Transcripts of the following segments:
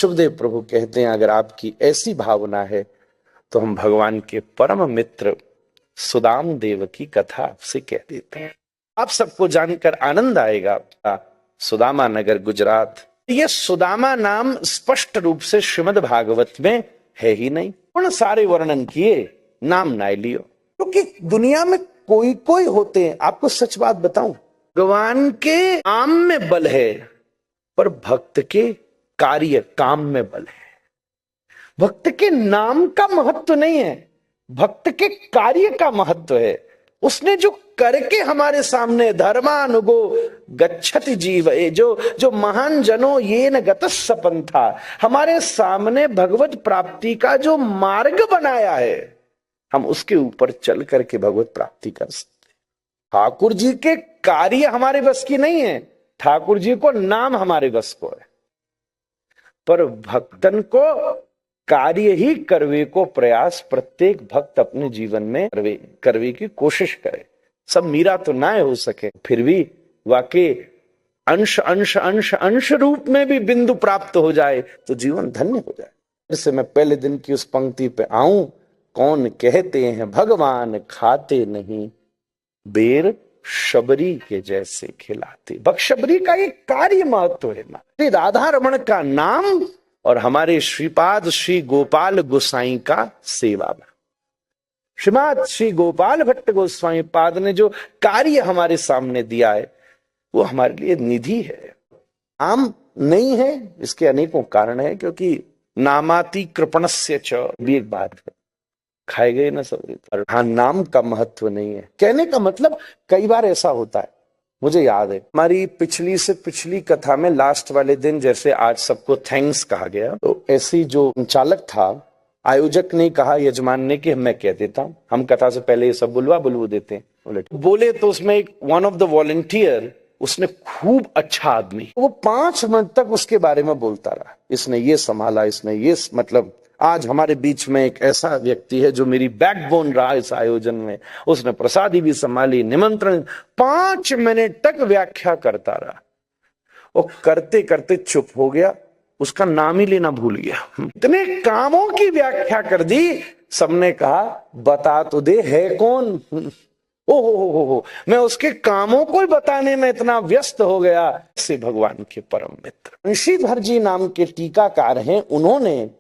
शुभदेव प्रभु कहते हैं अगर आपकी ऐसी भावना है तो हम भगवान के परम मित्र सुदाम देव की कथा आपसे कह देते हैं। आप सबको जानकर आनंद आएगा। सुदामा नगर गुजरात, ये सुदामा नाम स्पष्ट रूप से श्रीमद् भागवत में है ही नहीं। उन सारे वर्णन किए, नाम ना लियो, क्योंकि दुनिया में कोई कोई होते हैं। आपको सच बात बताऊं, भगवान के नाम में बल है पर भक्त के कार्य काम में बल है। भक्त के नाम का महत्व नहीं है, भक्त के कार्य का महत्व है। उसने जो करके हमारे सामने धर्मानुगो गच्छति जीव, जो महान जनों ये न गतस्स पंथा, हमारे सामने भगवत प्राप्ति का जो मार्ग बनाया है, हम उसके ऊपर चल करके भगवत प्राप्ति कर सकते हैं। ठाकुर जी के कार्य हमारे बस की नहीं है, ठाकुर जी को नाम हमारे बस को है, पर भक्तन को कार्य ही करवे को प्रयास प्रत्येक भक्त अपने जीवन में करवे की कोशिश करे। सब मीरा तो ना हो सके, फिर भी वाकई अंश अंश अंश अंश रूप में भी बिंदु प्राप्त हो जाए तो जीवन धन्य हो जाए। इससे मैं पहले दिन की उस पंक्ति पे आऊं, कौन कहते हैं भगवान खाते नहीं, बेर शबरी के जैसे खिलाते। बख्शबरी का एक कार्य महत्व है ना, राधा रमण का नाम और हमारे श्रीपाद श्री गोपाल गोसाई का सेवा। श्रीमाद श्री गोपाल भट्ट गोस्वामी पाद ने जो कार्य हमारे सामने दिया है वो हमारे लिए निधि है। नाम नहीं है, इसके अनेकों कारण है, क्योंकि नामाति कृपणस्य च भी एक बात है, खाए गए ना सब। पर हाँ, नाम का महत्व नहीं है। कहने का मतलब कई बार ऐसा होता है, मुझे याद है हमारी पिछली से पिछली कथा में लास्ट वाले दिन जैसे आज सबको थैंक्स कहा गया, तो ऐसी जो चालक था, आयोजक ने कहा यजमान ने कि मैं कह देता हूं, हम कथा से पहले ये सब बुलवा देते हैं। बोले तो उसमें एक वन ऑफ द वॉलंटियर, उसने खूब अच्छा आदमी, वो 5 मिनट तक उसके बारे में बोलता रहा, इसने ये संभाला, इसने ये, मतलब आज हमारे बीच में एक ऐसा व्यक्ति है जो मेरी बैकबोन रहा इस आयोजन में, उसने प्रसादी भी संभाली, निमंत्रण। 5 मिनट तक व्याख्या करता रहा, और करते करते चुप हो गया, उसका नाम ही लेना भूल गया। इतने कामों की व्याख्या कर दी, सबने कहा बता तो दे है कौन। हो, मैं उसके कामों को बताने में इतना व्यस्त हो गया। से भगवान के परम मित्र ऋषिधर जी नाम के टीकाकार हैं, उन्होंने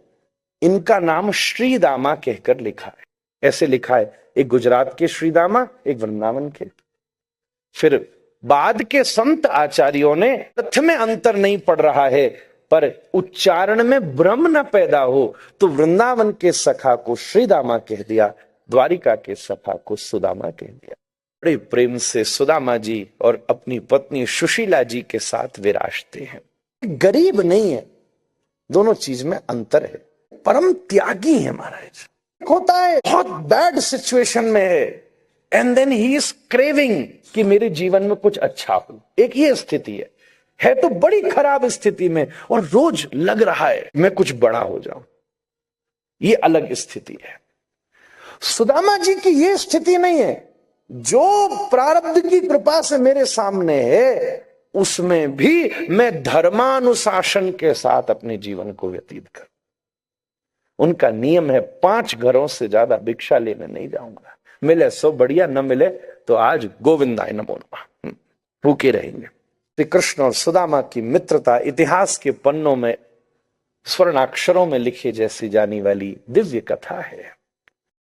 इनका नाम श्रीदामा कहकर लिखा है। ऐसे लिखा है, एक गुजरात के श्रीदामा, एक वृंदावन के। फिर बाद के संत आचार्यों ने तथ्य में अंतर नहीं पड़ रहा है, पर उच्चारण में भ्रम न पैदा हो तो वृंदावन के सखा को श्रीदामा कह दिया, द्वारिका के सखा को सुदामा कह दिया। बड़े प्रेम से सुदामा जी और अपनी पत्नी सुशीला जी के साथ विराजते हैं। गरीब नहीं है, दोनों चीज में अंतर है। परम त्यागी है महाराज। होता है बहुत बैड सिचुएशन में है, and then he is craving कि मेरे जीवन में कुछ अच्छा हो। एक ये स्थिति है तो बड़ी खराब स्थिति में, और रोज लग रहा है मैं कुछ बड़ा हो जाऊं, ये अलग स्थिति है। सुदामा जी की ये स्थिति नहीं है। जो प्रारब्ध की कृपा से मेरे सामने है, उसमें भी मैं धर्मानुशासन के साथ अपने जीवन को व्यतीत करूं। उनका नियम है, 5 घरों से ज्यादा भिक्षा लेने नहीं जाऊंगा, मिले सो बढ़िया, न मिले तो आज गोविंदाय नमो नमः, भूखे रहेंगे। श्री कृष्ण और सुदामा की मित्रता इतिहास के पन्नों में स्वर्णाक्षरों में लिखे जैसी जानी वाली दिव्य कथा है।